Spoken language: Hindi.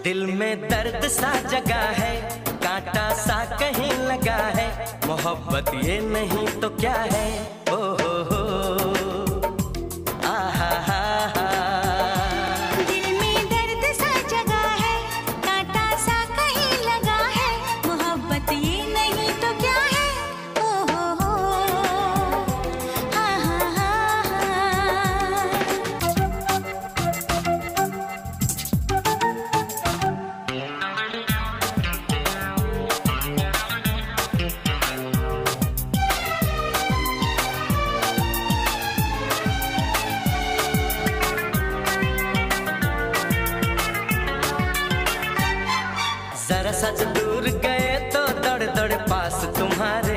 दिल में दर्द सा जगा है, कांटा सा कहीं लगा है। मोहब्बत ये नहीं तो क्या है? ओ हो आहा हा हा। दिल में दर्द सा जगा है, कांटा सा कहीं लगा है। मोहब्बत ये नहीं तो क्या है? ओ हो हा हा हा हा। जरा सच दूर गए तो दौड़ दौड़ पास तुम्हारे।